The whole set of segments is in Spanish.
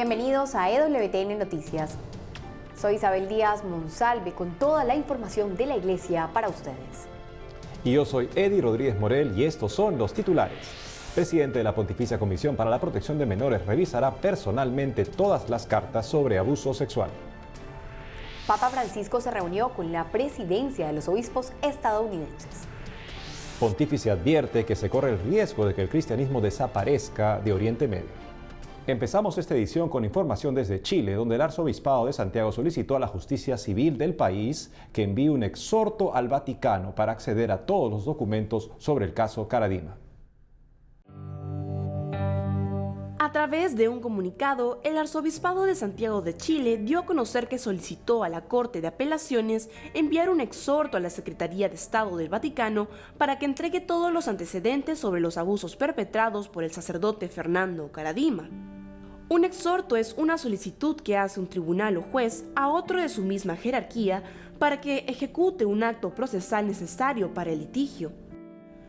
Bienvenidos a EWTN Noticias. Soy Isabel Díaz Monsalve con toda la información de la Iglesia para ustedes. Y yo soy Eddie Rodríguez Morel y estos son los titulares. Presidente de la Pontificia Comisión para la Protección de Menores revisará personalmente todas las cartas sobre abuso sexual. Papa Francisco se reunió con la presidencia de los obispos estadounidenses. Pontífice advierte que se corre el riesgo de que el cristianismo desaparezca de Oriente Medio. Empezamos esta edición con información desde Chile, donde el Arzobispado de Santiago solicitó a la justicia civil del país que envíe un exhorto al Vaticano para acceder a todos los documentos sobre el caso Caradima. A través de un comunicado, el Arzobispado de Santiago de Chile dio a conocer que solicitó a la Corte de Apelaciones enviar un exhorto a la Secretaría de Estado del Vaticano para que entregue todos los antecedentes sobre los abusos perpetrados por el sacerdote Fernando Caradima. Un exhorto es una solicitud que hace un tribunal o juez a otro de su misma jerarquía para que ejecute un acto procesal necesario para el litigio.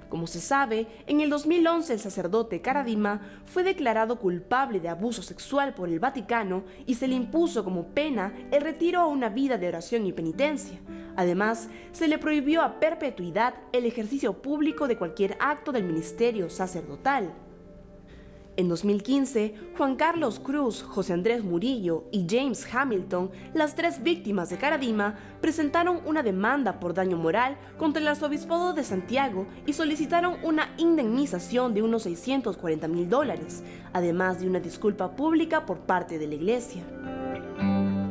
Como se sabe, en el 2011 el sacerdote Caradima fue declarado culpable de abuso sexual por el Vaticano y se le impuso como pena el retiro a una vida de oración y penitencia. Además, se le prohibió a perpetuidad el ejercicio público de cualquier acto del ministerio sacerdotal. En 2015, Juan Carlos Cruz, José Andrés Murillo y James Hamilton, las tres víctimas de Caradima, presentaron una demanda por daño moral contra el Arzobispado de Santiago y solicitaron una indemnización de unos $640,000, además de una disculpa pública por parte de la Iglesia.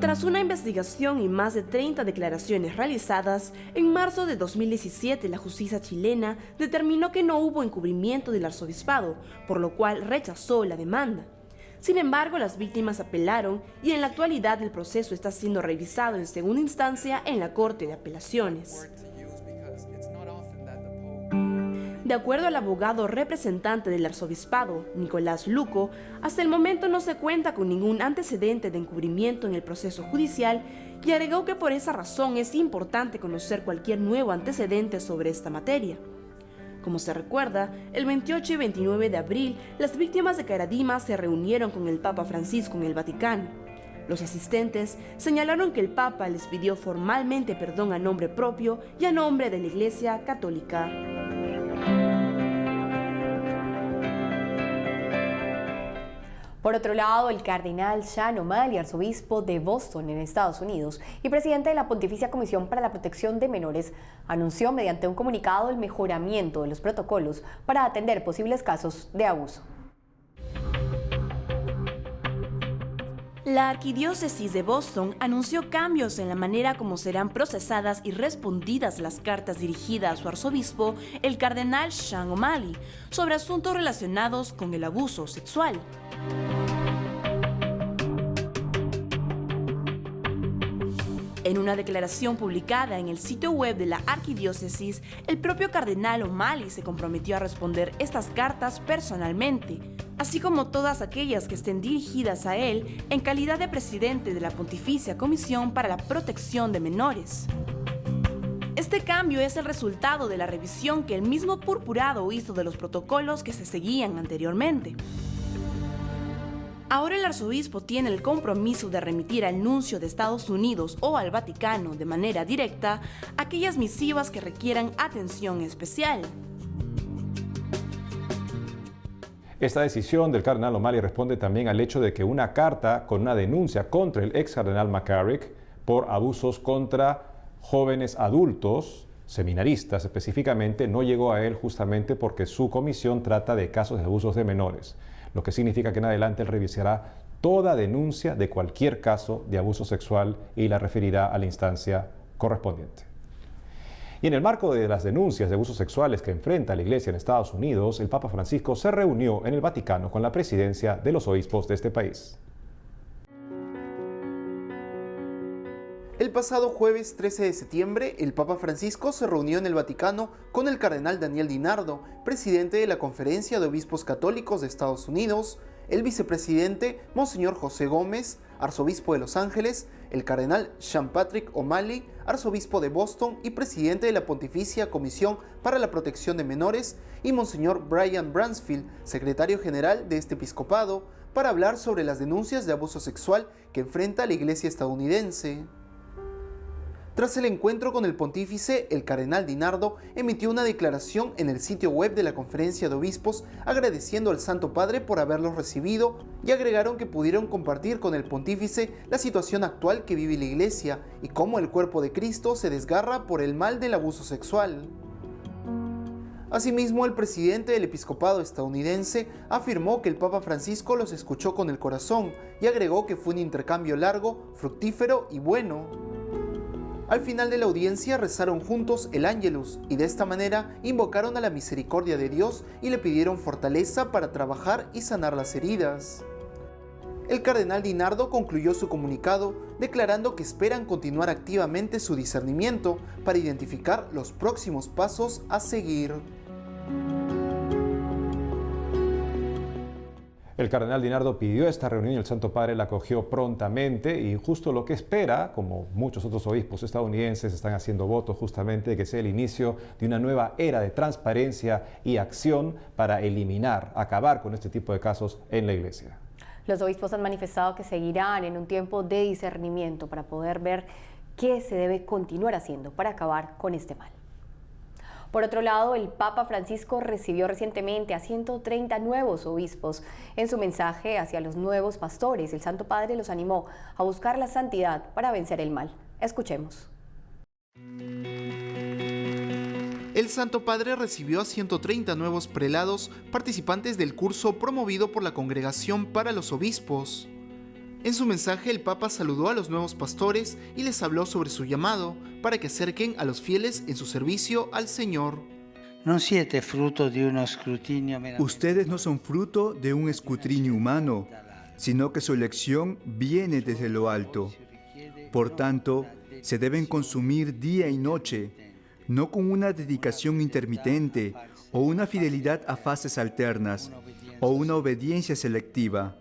Tras una investigación y más de 30 declaraciones realizadas, en marzo de 2017 la justicia chilena determinó que no hubo encubrimiento del arzobispado, por lo cual rechazó la demanda. Sin embargo, las víctimas apelaron y en la actualidad el proceso está siendo revisado en segunda instancia en la Corte de Apelaciones. De acuerdo al abogado representante del arzobispado, Nicolás Luco, hasta el momento no se cuenta con ningún antecedente de encubrimiento en el proceso judicial y agregó que por esa razón es importante conocer cualquier nuevo antecedente sobre esta materia. Como se recuerda, el 28 y 29 de abril, las víctimas de Caradima se reunieron con el Papa Francisco en el Vaticano. Los asistentes señalaron que el Papa les pidió formalmente perdón a nombre propio y a nombre de la Iglesia Católica. Por otro lado, el cardenal Sean O'Malley, arzobispo de Boston en Estados Unidos y presidente de la Pontificia Comisión para la Protección de Menores, anunció mediante un comunicado el mejoramiento de los protocolos para atender posibles casos de abuso. La Arquidiócesis de Boston anunció cambios en la manera como serán procesadas y respondidas las cartas dirigidas a su arzobispo, el cardenal Sean O'Malley, sobre asuntos relacionados con el abuso sexual. En una declaración publicada en el sitio web de la Arquidiócesis, el propio cardenal O'Malley se comprometió a responder estas cartas personalmente, así como todas aquellas que estén dirigidas a él en calidad de presidente de la Pontificia Comisión para la Protección de Menores. Este cambio es el resultado de la revisión que el mismo purpurado hizo de los protocolos que se seguían anteriormente. Ahora el arzobispo tiene el compromiso de remitir al nuncio de Estados Unidos o al Vaticano de manera directa aquellas misivas que requieran atención especial. Esta decisión del cardenal O'Malley responde también al hecho de que una carta con una denuncia contra el ex cardenal McCarrick por abusos contra jóvenes adultos, seminaristas específicamente, no llegó a él justamente porque su comisión trata de casos de abusos de menores, lo que significa que en adelante él revisará toda denuncia de cualquier caso de abuso sexual y la referirá a la instancia correspondiente. Y en el marco de las denuncias de abusos sexuales que enfrenta la Iglesia en Estados Unidos, el Papa Francisco se reunió en el Vaticano con la presidencia de los obispos de este país. El pasado jueves 13 de septiembre, el Papa Francisco se reunió en el Vaticano con el cardenal Daniel DiNardo, presidente de la Conferencia de Obispos Católicos de Estados Unidos, el vicepresidente Monseñor José Gómez, arzobispo de Los Ángeles, el cardenal Sean Patrick O'Malley, arzobispo de Boston y presidente de la Pontificia Comisión para la Protección de Menores, y Monseñor Brian Bransfield, secretario general de este episcopado, para hablar sobre las denuncias de abuso sexual que enfrenta la Iglesia estadounidense. Tras el encuentro con el pontífice, el cardenal Di Nardo emitió una declaración en el sitio web de la Conferencia de Obispos agradeciendo al Santo Padre por haberlos recibido y agregaron que pudieron compartir con el pontífice la situación actual que vive la Iglesia y cómo el cuerpo de Cristo se desgarra por el mal del abuso sexual. Asimismo, el presidente del episcopado estadounidense afirmó que el Papa Francisco los escuchó con el corazón y agregó que fue un intercambio largo, fructífero y bueno. Al final de la audiencia rezaron juntos el Ángelus y de esta manera invocaron a la misericordia de Dios y le pidieron fortaleza para trabajar y sanar las heridas. El cardenal Di Nardo concluyó su comunicado declarando que esperan continuar activamente su discernimiento para identificar los próximos pasos a seguir. El cardenal Di Nardo pidió esta reunión y el Santo Padre la acogió prontamente y justo lo que espera, como muchos otros obispos estadounidenses están haciendo votos justamente, que sea el inicio de una nueva era de transparencia y acción para acabar con este tipo de casos en la Iglesia. Los obispos han manifestado que seguirán en un tiempo de discernimiento para poder ver qué se debe continuar haciendo para acabar con este mal. Por otro lado, el Papa Francisco recibió recientemente a 130 nuevos obispos. En su mensaje hacia los nuevos pastores, el Santo Padre los animó a buscar la santidad para vencer el mal. Escuchemos. El Santo Padre recibió a 130 nuevos prelados participantes del curso promovido por la Congregación para los Obispos. En su mensaje, el Papa saludó a los nuevos pastores y les habló sobre su llamado para que acerquen a los fieles en su servicio al Señor. Ustedes no son fruto de un escrutinio humano, sino que su elección viene desde lo alto. Por tanto, se deben consumir día y noche, no con una dedicación intermitente o una fidelidad a fases alternas o una obediencia selectiva.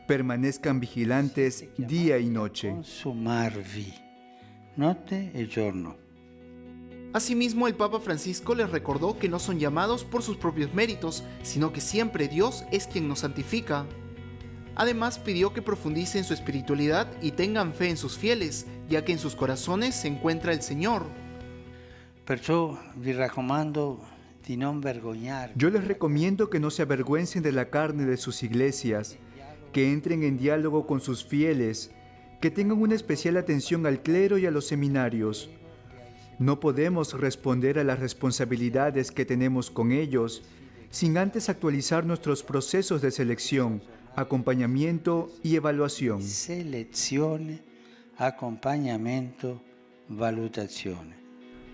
Permanezcan vigilantes día y noche. Asimismo, el Papa Francisco les recordó que no son llamados por sus propios méritos, sino que siempre Dios es quien nos santifica. Además, pidió que profundicen su espiritualidad y tengan fe en sus fieles, ya que en sus corazones se encuentra el Señor. Yo les recomiendo que no se avergüencen de la carne de sus iglesias, que entren en diálogo con sus fieles, que tengan una especial atención al clero y a los seminarios. No podemos responder a las responsabilidades que tenemos con ellos sin antes actualizar nuestros procesos de selección, acompañamiento y evaluación.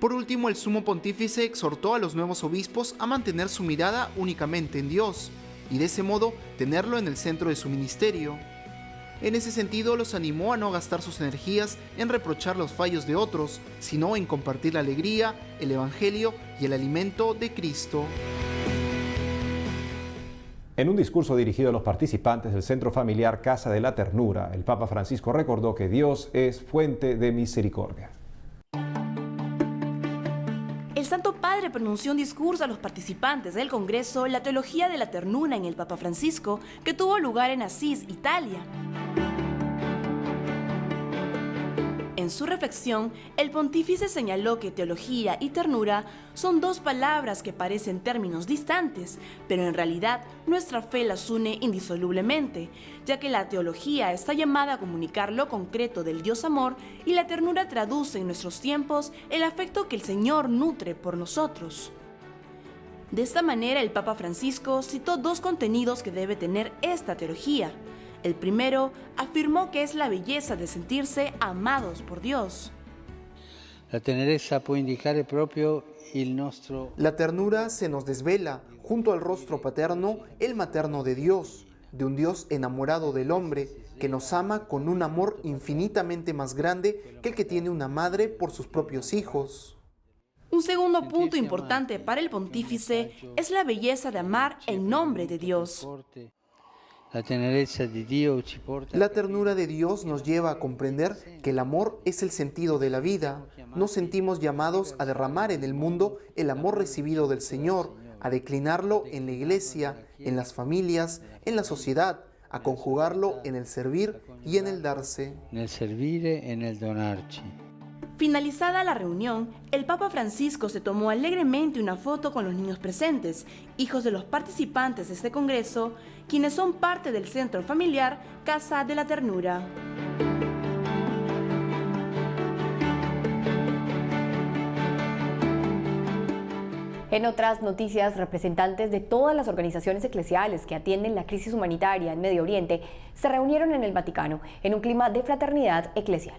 Por último, el Sumo Pontífice exhortó a los nuevos obispos a mantener su mirada únicamente en Dios y de ese modo tenerlo en el centro de su ministerio. En ese sentido, los animó a no gastar sus energías en reprochar los fallos de otros, sino en compartir la alegría, el Evangelio y el alimento de Cristo. En un discurso dirigido a los participantes del Centro Familiar Casa de la Ternura, el Papa Francisco recordó que Dios es fuente de misericordia. El Santo Padre pronunció un discurso a los participantes del Congreso La Teología de la Ternura en el Papa Francisco, que tuvo lugar en Asís, Italia. En su reflexión, el pontífice señaló que teología y ternura son dos palabras que parecen términos distantes, pero en realidad nuestra fe las une indisolublemente, ya que la teología está llamada a comunicar lo concreto del Dios amor y la ternura traduce en nuestros tiempos el afecto que el Señor nutre por nosotros. De esta manera, el Papa Francisco citó dos contenidos que debe tener esta teología. El primero afirmó que es la belleza de sentirse amados por Dios. La tenerezza può indicare proprio il nostro... La ternura se nos desvela junto al rostro paterno, el materno de Dios, de un Dios enamorado del hombre, que nos ama con un amor infinitamente más grande que el que tiene una madre por sus propios hijos. Un segundo punto importante para el pontífice es la belleza de amar en nombre de Dios. La ternura de Dios nos lleva a comprender que el amor es el sentido de la vida. Nos sentimos llamados a derramar en el mundo el amor recibido del Señor, a declinarlo en la iglesia, en las familias, en la sociedad, a conjugarlo en el servir y en el darse. nel servire e nel donarci. Finalizada la reunión, el Papa Francisco se tomó alegremente una foto con los niños presentes, hijos de los participantes de este congreso, quienes son parte del centro familiar Casa de la Ternura. En otras noticias, representantes de todas las organizaciones eclesiales que atienden la crisis humanitaria en Medio Oriente se reunieron en el Vaticano en un clima de fraternidad eclesial.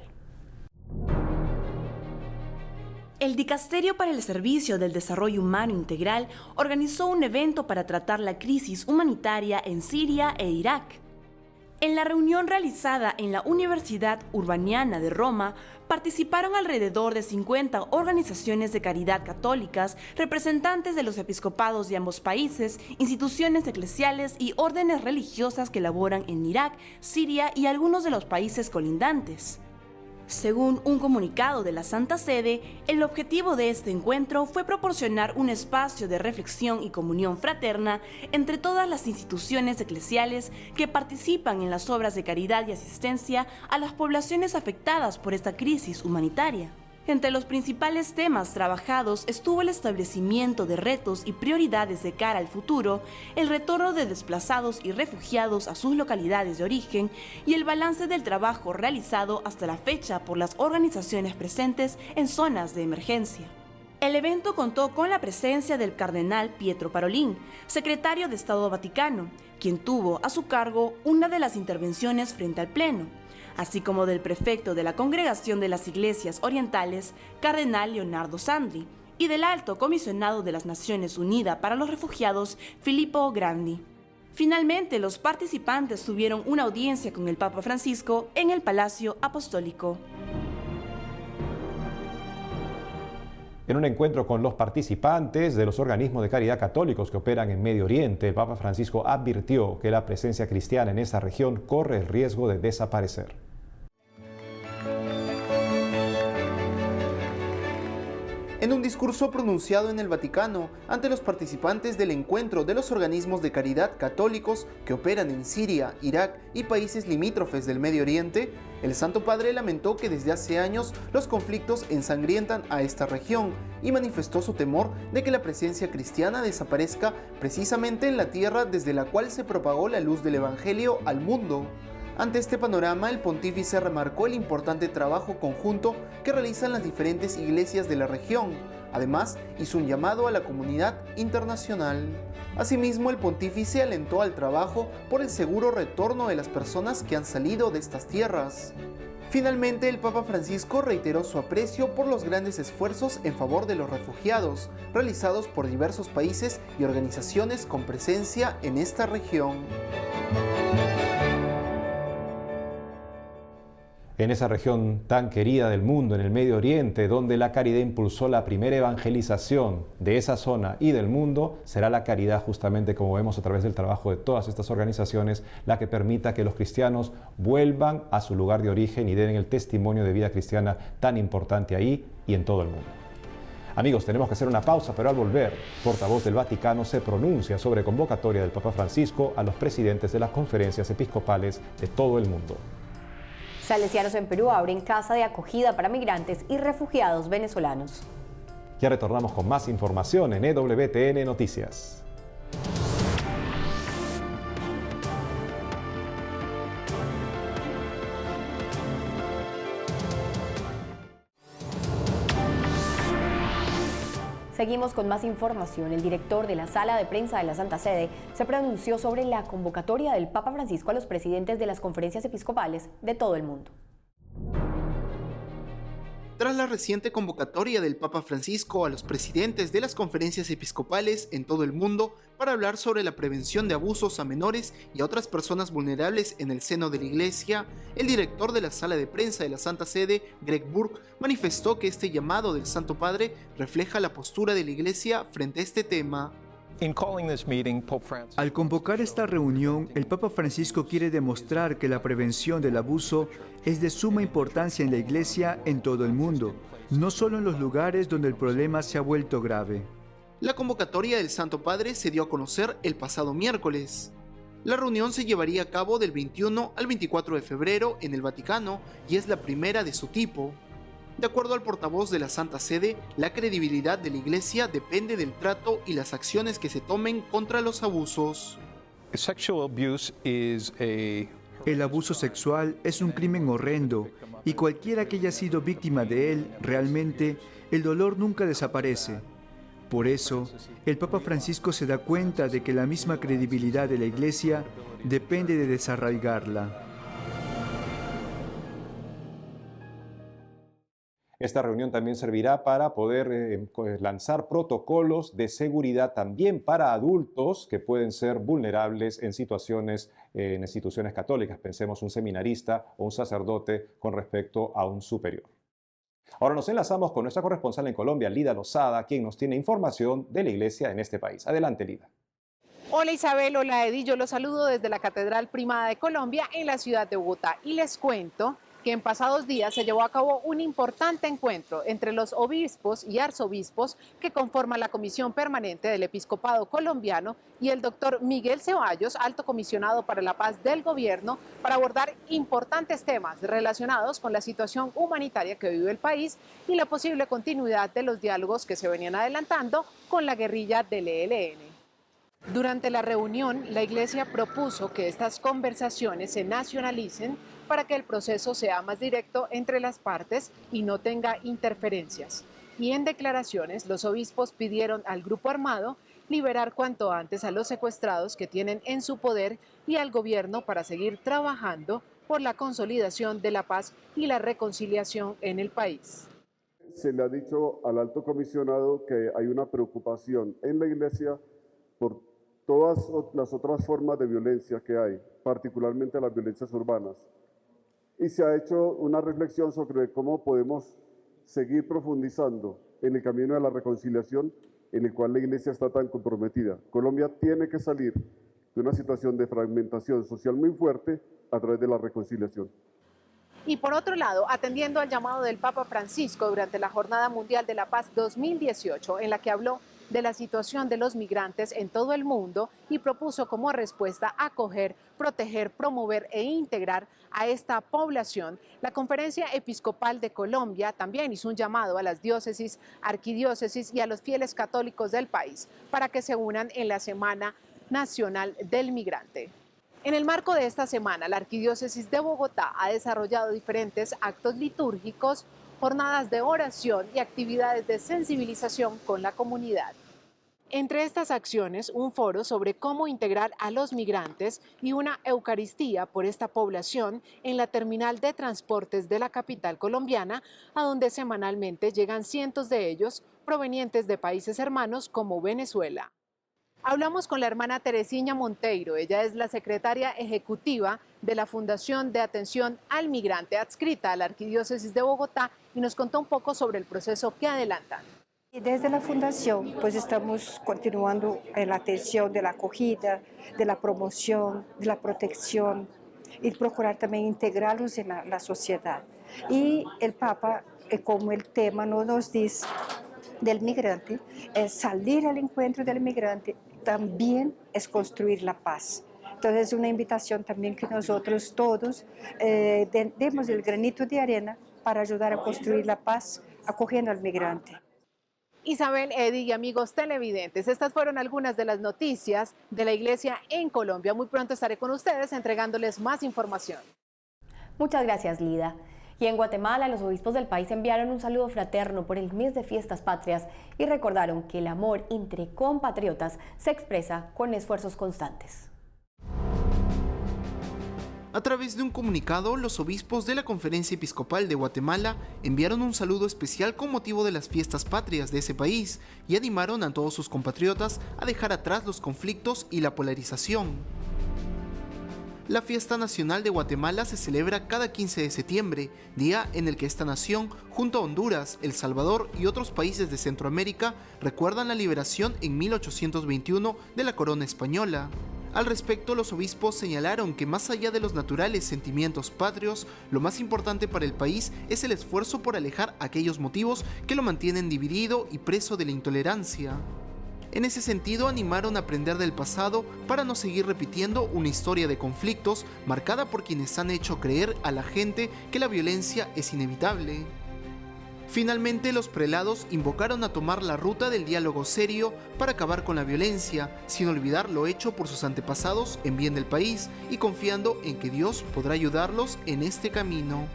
El Dicasterio para el Servicio del Desarrollo Humano Integral organizó un evento para tratar la crisis humanitaria en Siria e Irak. En la reunión realizada en la Universidad Urbaniana de Roma, participaron alrededor de 50 organizaciones de caridad católicas, representantes de los episcopados de ambos países, instituciones eclesiales y órdenes religiosas que laboran en Irak, Siria y algunos de los países colindantes. Según un comunicado de la Santa Sede, el objetivo de este encuentro fue proporcionar un espacio de reflexión y comunión fraterna entre todas las instituciones eclesiales que participan en las obras de caridad y asistencia a las poblaciones afectadas por esta crisis humanitaria. Entre los principales temas trabajados estuvo el establecimiento de retos y prioridades de cara al futuro, el retorno de desplazados y refugiados a sus localidades de origen y el balance del trabajo realizado hasta la fecha por las organizaciones presentes en zonas de emergencia. El evento contó con la presencia del cardenal Pietro Parolin, secretario de Estado Vaticano, quien tuvo a su cargo una de las intervenciones frente al Pleno, así como del prefecto de la Congregación de las Iglesias Orientales, cardenal Leonardo Sandri, y del alto comisionado de las Naciones Unidas para los Refugiados, Filippo Grandi. Finalmente, los participantes tuvieron una audiencia con el Papa Francisco en el Palacio Apostólico. En un encuentro con los participantes de los organismos de caridad católicos que operan en Medio Oriente, el Papa Francisco advirtió que la presencia cristiana en esa región corre el riesgo de desaparecer. En un discurso pronunciado en el Vaticano ante los participantes del encuentro de los organismos de caridad católicos que operan en Siria, Irak y países limítrofes del Medio Oriente, el Santo Padre lamentó que desde hace años los conflictos ensangrientan a esta región y manifestó su temor de que la presencia cristiana desaparezca precisamente en la tierra desde la cual se propagó la luz del Evangelio al mundo. Ante este panorama, el pontífice remarcó el importante trabajo conjunto que realizan las diferentes iglesias de la región. Además, hizo un llamado a la comunidad internacional. Asimismo, el pontífice alentó al trabajo por el seguro retorno de las personas que han salido de estas tierras. Finalmente, el Papa Francisco reiteró su aprecio por los grandes esfuerzos en favor de los refugiados, realizados por diversos países y organizaciones con presencia en esta región. En esa región tan querida del mundo, en el Medio Oriente, donde la caridad impulsó la primera evangelización de esa zona y del mundo, será la caridad, justamente como vemos a través del trabajo de todas estas organizaciones, la que permita que los cristianos vuelvan a su lugar de origen y den el testimonio de vida cristiana tan importante ahí y en todo el mundo. Amigos, tenemos que hacer una pausa, pero al volver, portavoz del Vaticano se pronuncia sobre convocatoria del Papa Francisco a los presidentes de las conferencias episcopales de todo el mundo. Salesianos en Perú abren casa de acogida para migrantes y refugiados venezolanos. Ya retornamos con más información en EWTN Noticias. Seguimos con más información. El director de la Sala de Prensa de la Santa Sede se pronunció sobre la convocatoria del Papa Francisco a los presidentes de las conferencias episcopales de todo el mundo. Tras la reciente convocatoria del Papa Francisco a los presidentes de las conferencias episcopales en todo el mundo para hablar sobre la prevención de abusos a menores y a otras personas vulnerables en el seno de la Iglesia, el director de la Sala de Prensa de la Santa Sede, Greg Burke, manifestó que este llamado del Santo Padre refleja la postura de la Iglesia frente a este tema. Al convocar esta reunión, el Papa Francisco quiere demostrar que la prevención del abuso es de suma importancia en la Iglesia en todo el mundo, no solo en los lugares donde el problema se ha vuelto grave. La convocatoria del Santo Padre se dio a conocer el pasado miércoles. La reunión se llevaría a cabo del 21 al 24 de febrero en el Vaticano y es la primera de su tipo. De acuerdo al portavoz de la Santa Sede, la credibilidad de la Iglesia depende del trato y las acciones que se tomen contra los abusos. El abuso sexual es un crimen horrendo y cualquiera que haya sido víctima de él, realmente, el dolor nunca desaparece. Por eso, el Papa Francisco se da cuenta de que la misma credibilidad de la Iglesia depende de desarraigarla. Esta reunión también servirá para poder lanzar protocolos de seguridad también para adultos que pueden ser vulnerables en situaciones en instituciones católicas. Pensemos un seminarista o un sacerdote con respecto a un superior. Ahora nos enlazamos con nuestra corresponsal en Colombia, Lida Lozada, quien nos tiene información de la iglesia en este país. Adelante, Lida. Hola Isabel, hola Eddie, yo los saludo desde la Catedral Primada de Colombia en la ciudad de Bogotá y les cuento que en pasados días se llevó a cabo un importante encuentro entre los obispos y arzobispos que conforman la Comisión Permanente del Episcopado Colombiano y el doctor Miguel Ceballos, alto comisionado para la paz del gobierno, para abordar importantes temas relacionados con la situación humanitaria que vive el país y la posible continuidad de los diálogos que se venían adelantando con la guerrilla del ELN. Durante la reunión, la Iglesia propuso que estas conversaciones se nacionalicen para que el proceso sea más directo entre las partes y no tenga interferencias. Y en declaraciones, los obispos pidieron al grupo armado liberar cuanto antes a los secuestrados que tienen en su poder y al gobierno para seguir trabajando por la consolidación de la paz y la reconciliación en el país. Se le ha dicho al alto comisionado que hay una preocupación en la Iglesia por todas las otras formas de violencia que hay, particularmente las violencias urbanas. Y se ha hecho una reflexión sobre cómo podemos seguir profundizando en el camino de la reconciliación en el cual la Iglesia está tan comprometida. Colombia tiene que salir de una situación de fragmentación social muy fuerte a través de la reconciliación. Y por otro lado, atendiendo al llamado del Papa Francisco durante la Jornada Mundial de la Paz 2018, en la que habló de la situación de los migrantes en todo el mundo y propuso como respuesta acoger, proteger, promover e integrar a esta población, la Conferencia Episcopal de Colombia también hizo un llamado a las diócesis, arquidiócesis y a los fieles católicos del país para que se unan en la Semana Nacional del Migrante. En el marco de esta semana, la Arquidiócesis de Bogotá ha desarrollado diferentes actos litúrgicos, jornadas de oración y actividades de sensibilización con la comunidad. Entre estas acciones, un foro sobre cómo integrar a los migrantes y una Eucaristía por esta población en la terminal de transportes de la capital colombiana, a donde semanalmente llegan cientos de ellos provenientes de países hermanos como Venezuela. Hablamos con la hermana Teresina Monteiro, ella es la secretaria ejecutiva de la Fundación de Atención al Migrante adscrita a la Arquidiócesis de Bogotá y nos contó un poco sobre el proceso que adelantan. Desde la Fundación, pues estamos continuando en la atención de la acogida, de la promoción, de la protección y procurar también integrarlos en la sociedad. Y el Papa, como el tema nos dice del migrante, es salir al encuentro del migrante, también es construir la paz. Entonces es una invitación también que nosotros todos demos el granito de arena para ayudar a construir la paz acogiendo al migrante. Isabel, Eddie y amigos televidentes, estas fueron algunas de las noticias de la Iglesia en Colombia. Muy pronto estaré con ustedes entregándoles más información. Muchas gracias, Lida. Y en Guatemala, los obispos del país enviaron un saludo fraterno por el mes de Fiestas Patrias y recordaron que el amor entre compatriotas se expresa con esfuerzos constantes. A través de un comunicado, los obispos de la Conferencia Episcopal de Guatemala enviaron un saludo especial con motivo de las fiestas patrias de ese país y animaron a todos sus compatriotas a dejar atrás los conflictos y la polarización. La Fiesta Nacional de Guatemala se celebra cada 15 de septiembre, día en el que esta nación, junto a Honduras, El Salvador y otros países de Centroamérica, recuerdan la liberación en 1821 de la corona española. Al respecto, los obispos señalaron que más allá de los naturales sentimientos patrios, lo más importante para el país es el esfuerzo por alejar aquellos motivos que lo mantienen dividido y preso de la intolerancia. En ese sentido, animaron a aprender del pasado para no seguir repitiendo una historia de conflictos marcada por quienes han hecho creer a la gente que la violencia es inevitable. Finalmente, los prelados invocaron a tomar la ruta del diálogo serio para acabar con la violencia, sin olvidar lo hecho por sus antepasados en bien del país y confiando en que Dios podrá ayudarlos en este camino.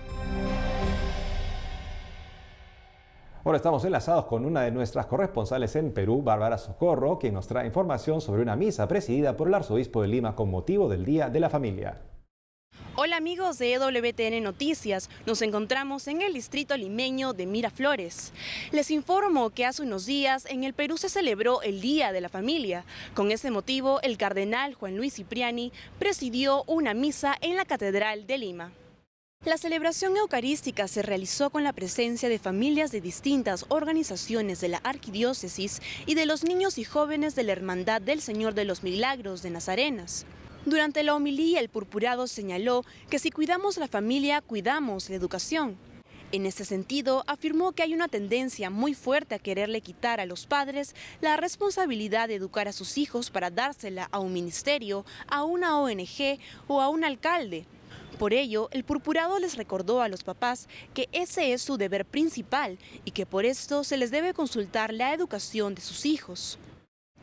Ahora estamos enlazados con una de nuestras corresponsales en Perú, Bárbara Socorro, quien nos trae información sobre una misa presidida por el arzobispo de Lima con motivo del Día de la Familia. Hola amigos de EWTN Noticias, nos encontramos en el distrito limeño de Miraflores. Les informo que hace unos días en el Perú se celebró el Día de la Familia. Con ese motivo, el cardenal Juan Luis Cipriani presidió una misa en la Catedral de Lima. La celebración eucarística se realizó con la presencia de familias de distintas organizaciones de la arquidiócesis y de los niños y jóvenes de la Hermandad del Señor de los Milagros de Nazarenas. Durante la homilía, el purpurado señaló que si cuidamos la familia, cuidamos la educación. En este sentido, afirmó que hay una tendencia muy fuerte a quererle quitar a los padres la responsabilidad de educar a sus hijos para dársela a un ministerio, a una ONG o a un alcalde. Por ello, el purpurado les recordó a los papás que ese es su deber principal y que por esto se les debe consultar la educación de sus hijos.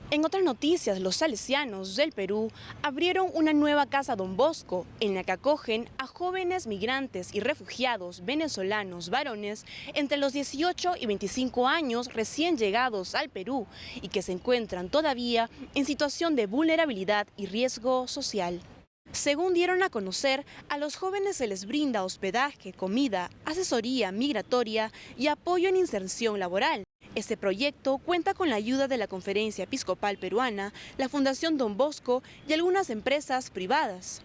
En otras noticias, los salesianos del Perú abrieron una nueva casa Don Bosco, en la que acogen a jóvenes migrantes y refugiados venezolanos varones entre los 18 y 25 años recién llegados al Perú y que se encuentran todavía en situación de vulnerabilidad y riesgo social. Según dieron a conocer, a los jóvenes se les brinda hospedaje, comida, asesoría migratoria y apoyo en inserción laboral. Este proyecto cuenta con la ayuda de la Conferencia Episcopal Peruana, la Fundación Don Bosco y algunas empresas privadas.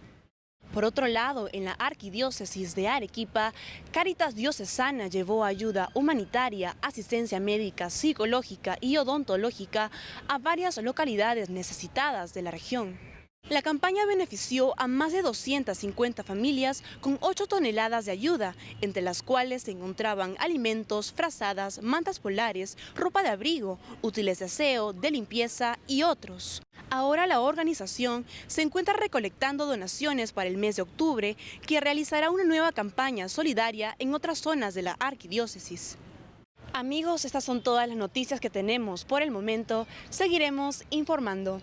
Por otro lado, en la Arquidiócesis de Arequipa, Cáritas Diocesana llevó ayuda humanitaria, asistencia médica, psicológica y odontológica a varias localidades necesitadas de la región. La campaña benefició a más de 250 familias con 8 toneladas de ayuda, entre las cuales se encontraban alimentos, frazadas, mantas polares, ropa de abrigo, útiles de aseo, de limpieza y otros. Ahora la organización se encuentra recolectando donaciones para el mes de octubre, que realizará una nueva campaña solidaria en otras zonas de la arquidiócesis. Amigos, estas son todas las noticias que tenemos por el momento. Seguiremos informando.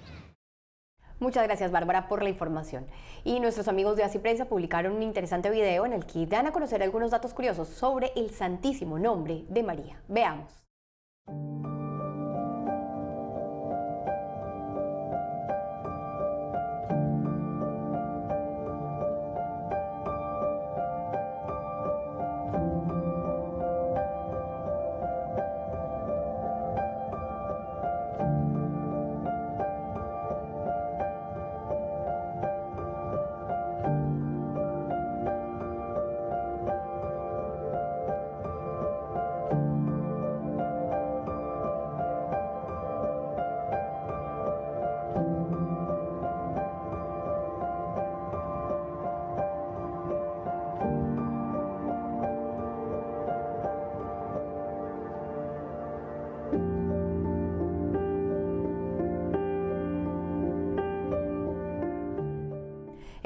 Muchas gracias, Bárbara, por la información. Y nuestros amigos de Así Prensa publicaron un interesante video en el que dan a conocer algunos datos curiosos sobre el Santísimo Nombre de María. Veamos.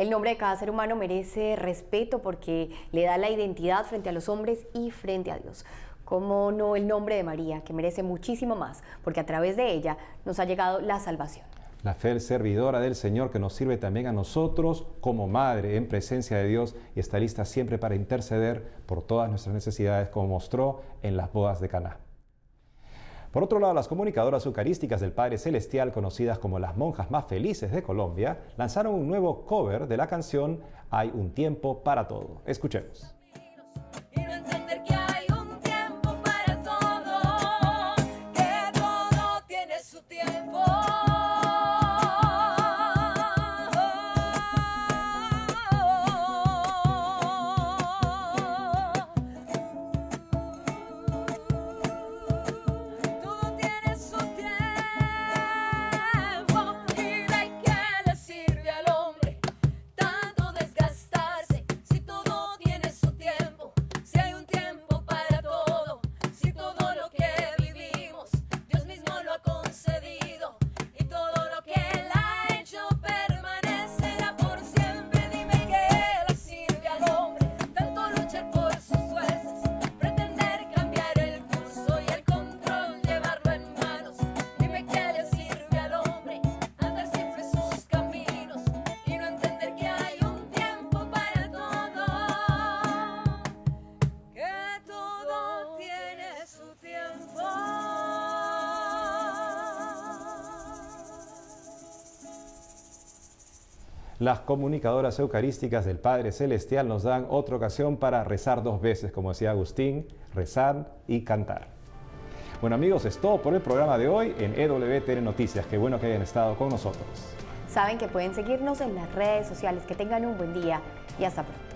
El nombre de cada ser humano merece respeto porque le da la identidad frente a los hombres y frente a Dios. Cómo no el nombre de María, que merece muchísimo más, porque a través de ella nos ha llegado la salvación. La fiel servidora del Señor que nos sirve también a nosotros como madre en presencia de Dios y está lista siempre para interceder por todas nuestras necesidades, como mostró en las bodas de Caná. Por otro lado, las comunicadoras eucarísticas del Padre Celestial, conocidas como las monjas más felices de Colombia, lanzaron un nuevo cover de la canción Hay un tiempo para todo. Escuchemos. Las comunicadoras eucarísticas del Padre Celestial nos dan otra ocasión para rezar 2 veces, como decía Agustín, rezar y cantar. Bueno amigos, es todo por el programa de hoy en EWTN Noticias. Qué bueno que hayan estado con nosotros. Saben que pueden seguirnos en las redes sociales. Que tengan un buen día y hasta pronto.